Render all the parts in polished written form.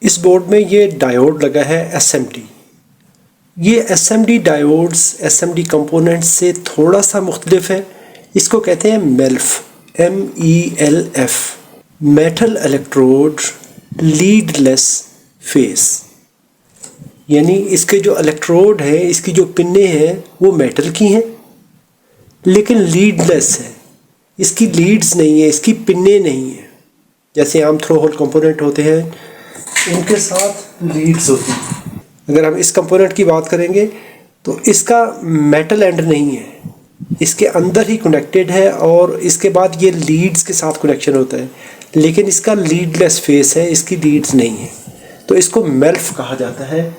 इस बोर्ड में ये डायोड लगा है SMD। ये SMD डायोड्स SMD कंपोनेंट्स से थोड़ा सा मुख्तलिफ है। इसको कहते हैं MELF, MELF, metal electrode leadless face. यानी इसके जो इलेक्ट्रोड है, इसकी जो पिन्ने हैं वो मेटल की हैं लेकिन लीडलेस है। इसकी लीड्स नहीं है, इसकी पिन्ने नहीं है। जैसे आम थ्रो होल कंपोनेंट होते हैं इनके साथ लीड्स होती हैं। अगर हम इस कंपोनेंट की बात करेंगे तो इसका मेटल एंड नहीं है, इसके अंदर ही कनेक्टेड है और इसके बाद ये लीड्स के साथ कनेक्शन होता है, लेकिन इसका लीडलेस फेस है, इसकी लीड्स नहीं है। तो इसको MELF कहा जाता है।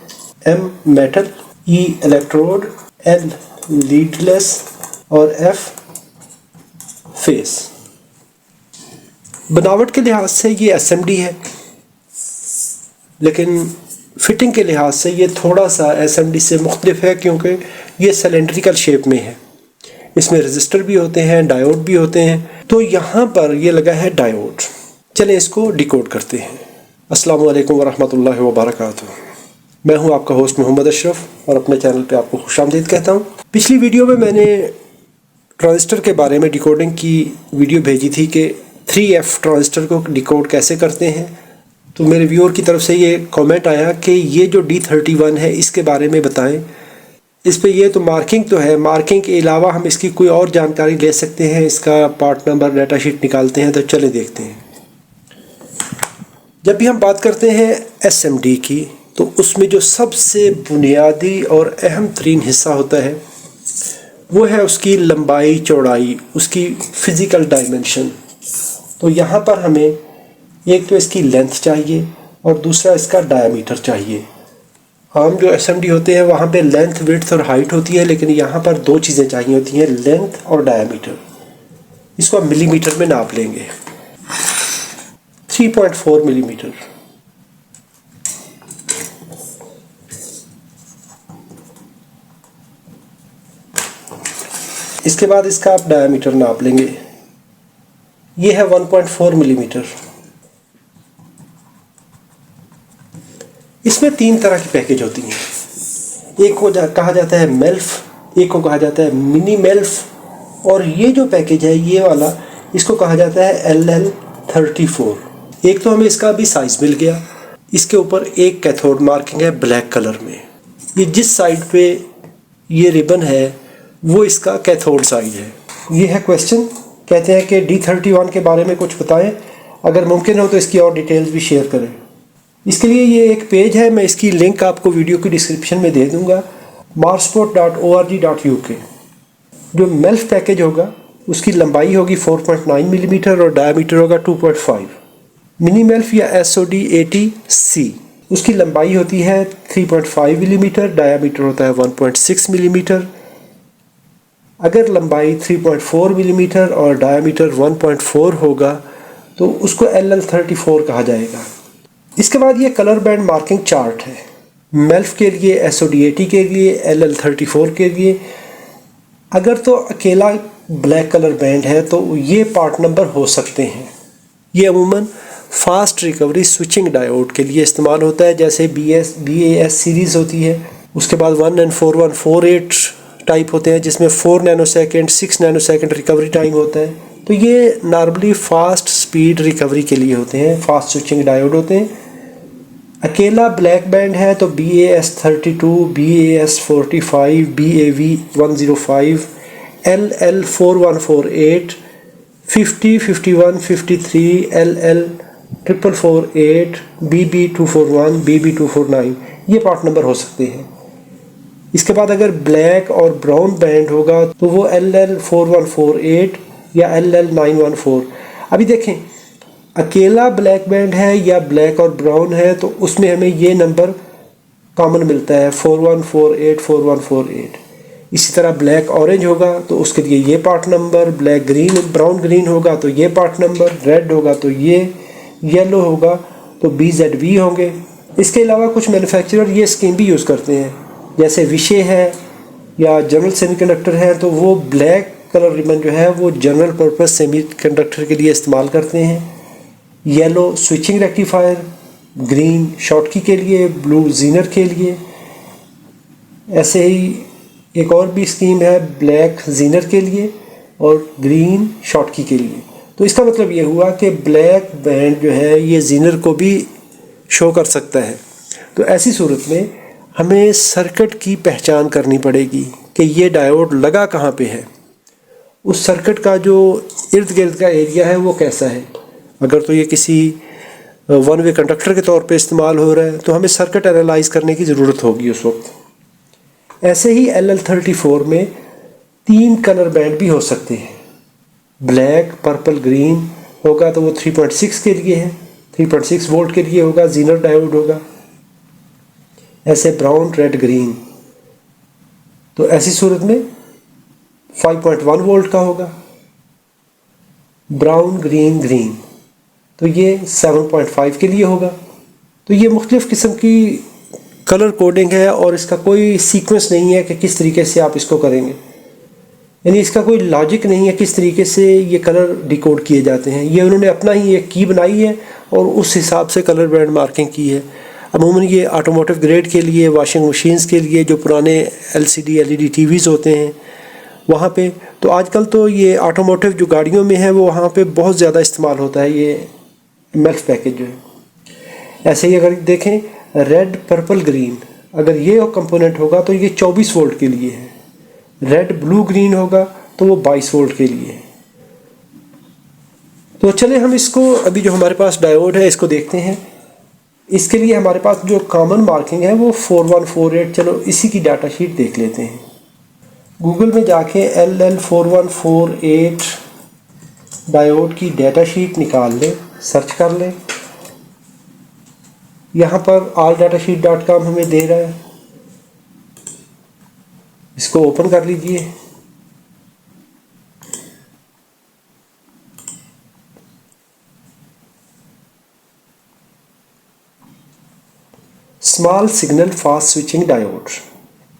M metal, E electrode, L leadless और F फेस। बनावट के लिहाज से ये SMD है, लेकिन फिटिंग के लिहाज से ये थोड़ा सा SMD से मुख्तलिफ है क्योंकि ये सिलेंड्रिकल शेप में है। इसमें रेजिस्टर भी होते हैं, डायोड भी होते हैं। तो यहाँ पर ये लगा है डायोड। चलें इसको डिकोड करते हैं। अस्सलामु अलैकुम वरहमतुल्लाहि वबरकातुहू। मैं हूँ आपका होस्ट मोहम्मद अशरफ और अपने चैनल पे आपको खुशामदीद कहता हूँ। पिछली वीडियो में मैंने ट्रांजिस्टर के बारे में डिकोडिंग की वीडियो भेजी थी कि 3F ट्रांजिस्टर को डिकोड कैसे करते हैं। तो मेरे व्यूअर की तरफ से ये कमेंट आया कि ये जो D31 है इसके बारे में बताएं। इस पे ये तो मार्किंग तो है, मार्किंग के अलावा हम इसकी कोई और जानकारी ले सकते हैं। इसका पार्ट नंबर डाटा शीट निकालते हैं, तो चले देखते हैं। जब भी हम बात करते हैं SMD की तो उसमें जो सबसे बुनियादी और अहम तरीन हिस्सा होता है वो है उसकी लंबाई चौड़ाई, उसकी फ़िज़िकल डायमेंशन। तो यहाँ पर हमें एक तो इसकी लेंथ चाहिए और दूसरा इसका डायमीटर चाहिए। आम जो SMD होते हैं वहाँ पे लेंथ, विड्थ और हाइट होती है, लेकिन यहाँ पर दो चीज़ें चाहिए होती हैं, लेंथ और डायमीटर। इसको हम मिलीमीटर में नाप लेंगे। 3.4 मिलीमीटर। इसके बाद इसका आप डायमीटर नाप लेंगे। ये है 1.4 मिलीमीटर। इसमें तीन तरह की पैकेज होती हैं। एक को कहा जाता है MELF, एक को कहा जाता है मिनी MELF, और ये जो पैकेज है ये वाला इसको कहा जाता है LL34। एक तो हमें इसका भी साइज मिल गया। इसके ऊपर एक कैथोड मार्किंग है ब्लैक कलर में। ये जिस साइड पे ये रिबन है वो इसका कैथोड साइड है। ये है क्वेश्चन, कहते हैं कि D31 के बारे में कुछ बताएं, अगर मुमकिन हो तो इसकी और डिटेल्स भी शेयर करें। इसके लिए ये एक पेज है, मैं इसकी लिंक आपको वीडियो की डिस्क्रिप्शन में दे दूंगा, marsport.org.uk। जो MELF पैकेज होगा उसकी लंबाई होगी 4.9 मिलीमीटर और डायमीटर होगा 2.5। मिनी MELF या SOD 80C उसकी लंबाई होती है 3.5 मिलीमीटर, डायमीटर होता है 1.6 मिलीमीटर। अगर लंबाई 3.4 मिलीमीटर और डायमीटर 1.4 होगा तो उसको LL34 कहा जाएगा। इसके बाद ये कलर बैंड मार्किंग चार्ट है, MELF के लिए, SOD 80 के लिए, LL34 के लिए। अगर तो अकेला ब्लैक कलर बैंड है तो ये पार्ट नंबर हो सकते हैं। ये अमूमन फास्ट रिकवरी स्विचिंग डायोड के लिए इस्तेमाल होता है, जैसे BAS सीरीज़ होती है। उसके बाद 1N4148 टाइप होते हैं जिसमें 4 नैनोसेकंड 6 नैनोसेकंड रिकवरी टाइम होता है। तो ये नॉर्मली फास्ट स्पीड रिकवरी के लिए होते हैं, फास्ट स्विचिंग डायोड होते हैं। अकेला ब्लैक बैंड है तो BAS32, BAS45, BAV105, LL4148, 50, 51, 53, LL4448, BB241, BB249 ये पार्ट नंबर हो सकते हैं। इसके बाद अगर ब्लैक और ब्राउन बैंड होगा तो वो LL4148 या LL914। अभी देखें, अकेला ब्लैक बैंड है या ब्लैक और ब्राउन है तो उसमें हमें ये नंबर कॉमन मिलता है 4148 4148। इसी तरह ब्लैक ऑरेंज होगा तो उसके लिए ये part number, black green brown green होगा तो ये पार्ट नंबर, रेड होगा तो ये, येलो होगा तो BZV होंगे। इसके अलावा कुछ मैन्युफैक्चरर ये स्कीम भी यूज़ करते हैं, जैसे विशे है या जनरल सेमीकंडक्टर है तो वो ब्लैक कलर रिबन जो है वो जनरल पर्पस सेमीकंडक्टर के लिए इस्तेमाल करते हैं। Yellow switching rectifier, green Schottky के लिए, ब्लू जीनर के लिए। ऐसे ही एक और भी स्कीम है ब्लैक जीनर के लिए और ग्रीन शॉर्टकी के लिए। तो इसका मतलब ये हुआ कि ब्लैक बैंड जो है ये जीनर को भी शो कर सकता है। तो ऐसी सूरत में हमें सर्किट की पहचान करनी पड़ेगी कि ये डायोड लगा कहाँ पे है, उस सर्किट का जो इर्द गिर्द का एरिया है वो कैसा है। अगर तो ये किसी वन वे कंडक्टर के तौर पे इस्तेमाल हो रहा है तो हमें सर्किट एनालाइज करने की ज़रूरत होगी उस वक्त। ऐसे ही LL34 में 3 कलर बैंड भी हो सकते हैं। ब्लैक, पर्पल, ग्रीन होगा तो वो 3.6 के लिए है, 3.6 वोल्ट के लिए होगा, जीनर डायोड होगा। ऐसे ब्राउन, रेड, ग्रीन तो ऐसी सूरत में 5.1 वोल्ट का होगा। ब्राउन, ग्रीन, ग्रीन तो ये 7.5 के लिए होगा। तो ये मुख्तलिफ़ किस्म की कलर कोडिंग है और इसका कोई सीक्वेंस नहीं है कि किस तरीके से आप इसको करेंगे, यानी इसका कोई लॉजिक नहीं है किस तरीके से ये कलर डिकोड किए जाते हैं। ये उन्होंने अपना ही एक की बनाई है और उस हिसाब से कलर बैंड मार्किंग की है। अमूमन ये ऑटोमोटिव ग्रेड के लिए, वॉशिंग मशीन्स के लिए, जो पुराने LCD LED टीवीज़ होते हैं वहाँ पे, तो आजकल तो ये ऑटोमोटिव जो गाड़ियों में है वो वहाँ पे बहुत ज़्यादा इस्तेमाल होता है ये MELF पैकेज जो है। ऐसे ही अगर देखें रेड, पर्पल, ग्रीन, अगर ये कंपोनेंट होगा तो ये 24 वोल्ट के लिए है। रेड, ब्लू, ग्रीन होगा तो वो 22 वोल्ट के लिए है। तो चले हम इसको, अभी जो हमारे पास डायोड है इसको देखते हैं। इसके लिए हमारे पास जो कॉमन मार्किंग है वो 4148, चलो इसी की डाटा शीट देख लेते हैं। गूगल में जाके LL4148 डायोड की डाटा शीट निकाल लें, सर्च कर लें। यहाँ पर alldatasheet.com हमें दे रहा है, इसको ओपन कर लीजिए। Small signal fast switching diode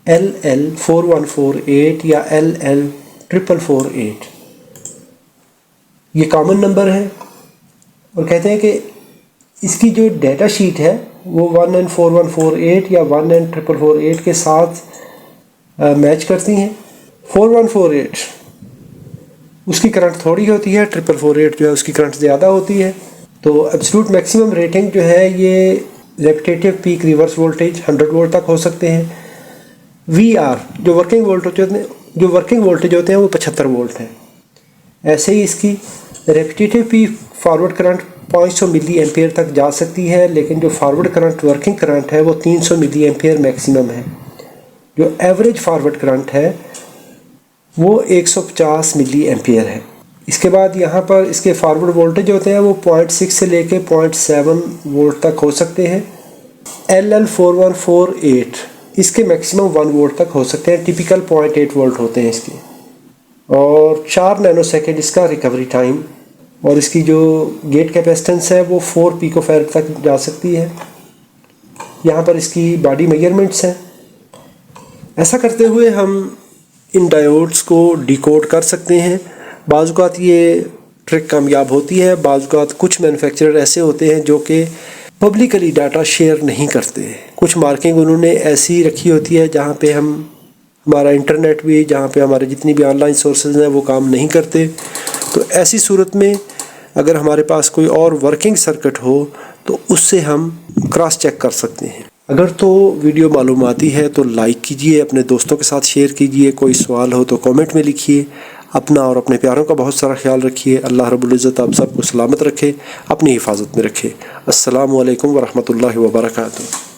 LL4148 या LL448 ये कॉमन नंबर है और कहते हैं कि इसकी जो डाटा शीट है वो 1N4148 या 1N448 के साथ मैच करती हैं। 4148 उसकी करंट थोड़ी होती है, 448 जो है उसकी करंट ज़्यादा होती है। तो एब्सोल्यूट मैक्सिमम रेटिंग जो है ये repetitive peak reverse voltage 100 volt तक हो सकते हैं। VR जो वर्किंग वोल्टेज होते हैं वो 75 वोल्ट हैं। ऐसे ही इसकी repetitive peak forward current 500 milliampere तक जा सकती है, लेकिन जो फॉरवर्ड करंट वर्किंग करंट है वो 300 मिली एम्पेयर मैक्सिमम है। जो एवरेज फॉरवर्ड करंट है वो 150 मिली एम्पेयर है। इसके बाद यहाँ पर इसके फॉरवर्ड वोल्टेज होते हैं वो 0.6 से लेके 0.7 वोल्ट तक हो सकते हैं। LL4148 इसके मैक्सिमम 1 वोल्ट तक हो सकते हैं, टिपिकल 0.8 वोल्ट होते हैं इसके, और 4 नैनोसेकंड इसका रिकवरी टाइम, और इसकी जो गेट कैपेसिटेंस है वो 4 पिकोफैरड तक जा सकती है। यहाँ पर इसकी बॉडी मेजरमेंट्स हैं। ऐसा करते हुए हम इन डायोड्स को डिकोड कर सकते हैं। बाज़-औक़ात ये ट्रिक कामयाब होती है, बाज़-औक़ात कुछ मैन्युफैक्चरर ऐसे होते हैं जो कि पब्लिकली डाटा शेयर नहीं करते। कुछ मार्किंग उन्होंने ऐसी रखी होती है जहाँ पे हमारा इंटरनेट भी, जहाँ पे हमारे जितनी भी ऑनलाइन सोर्सेज हैं वो काम नहीं करते। तो ऐसी सूरत में अगर हमारे पास कोई और वर्किंग सर्किट हो तो उससे हम क्रॉस चेक कर सकते हैं। अगर तो वीडियो मालूमाती है तो लाइक कीजिए, अपने दोस्तों के साथ शेयर कीजिए। कोई सवाल हो तो कमेंट में लिखिए। अपना और अपने प्यारों का बहुत सारा ख्याल रखिए। अल्लाह रब्बुल इज़्ज़त आप सबको सलामत रखे, अपनी हिफाजत में रखे। अस्सलामु अलैकुम वरहमतुल्लाहि वबरकातुहू।